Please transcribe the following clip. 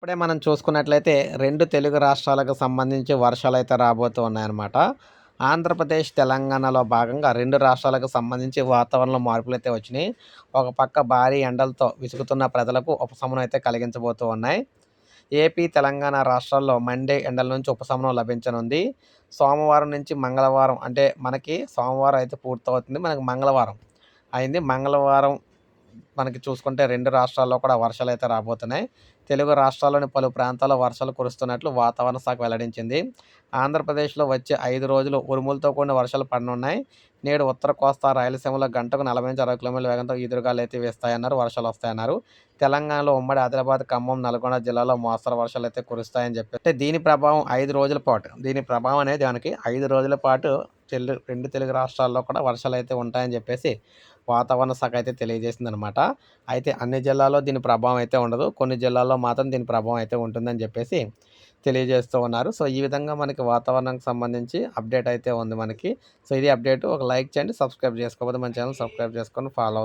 ఇప్పుడే మనం చూసుకున్నట్లయితే 2 తెలుగు రాష్ట్రాలకు సంబంధించి వర్షాలైతే రాబోతూ ఉన్నాయన్నమాట. ఆంధ్రప్రదేశ్, తెలంగాణలో భాగంగా 2 రాష్ట్రాలకు సంబంధించి వాతావరణంలో మార్పులైతే వచ్చినాయి. ఒక పక్క భారీ ఎండలతో విసుగుతున్న ప్రజలకు ఉపశమనం అయితే కలిగించబోతూ ఉన్నాయి. ఏపీ, తెలంగాణ రాష్ట్రాల్లో మండే ఎండల నుంచి ఉపశమనం లభించనుంది. సోమవారం నుంచి మంగళవారం అంటే మనకి సోమవారం అయితే పూర్తవుతుంది. మనకి మంగళవారం అయింది. మంగళవారం మనకి చూసుకుంటే 2 రాష్ట్రాల్లో కూడా వర్షాలైతే రాబోతున్నాయి. తెలుగు రాష్ట్రాల్లోని పలు ప్రాంతాల్లో వర్షాలు కురుస్తున్నట్లు వాతావరణ శాఖ వెల్లడించింది. ఆంధ్రప్రదేశ్‌లో వచ్చే 5 రోజులు ఉరుములతో కూడిన వర్షాలు పడనున్నాయి. నేడు ఉత్తర కోస్తా, రాయలసీమలో గంటకు 40-60 కిలోమీటర్ల వేగంతో ఈదురుగాలులైతే వీస్తాయన్నారు. వర్షాలొస్తాయన్నారు. తెలంగాణలో ఉమ్మడి ఆదిలాబాద్, ఖమ్మం, నల్గొండ జిల్లాలో మోస్తరు వర్షాలైతే కురుస్తాయని చెప్పి అంటే దీని ప్రభావం 5 రోజుల పాటు దీని ప్రభావం అనేది మనకి 5 రోజుల పాటు 2 తెలుగు రాష్ట్రాల్లో కూడా వర్షాలైతే ఉంటాయని చెప్పేసి వాతావరణ శాఖ అయితే తెలియజేసిందనమాట. అయితే అన్ని జిల్లాల్లో దీని ప్రభావం అయితే ఉండదు. కొన్ని జిల్లాల్లో మాత్రం దీని ప్రభావం అయితే ఉంటుందని చెప్పేసి తెలియజేస్తూ ఉన్నారు. సో, ఈ విధంగా మనకి వాతావరణానికి సంబంధించి అప్డేట్ అయితే ఉంది మనకి. సో, ఇది అప్డేట్. ఒక లైక్ చేయండి. సబ్స్క్రైబ్ చేసుకోకపోతే మన ఛానల్ సబ్స్క్రైబ్ చేసుకొని ఫాలో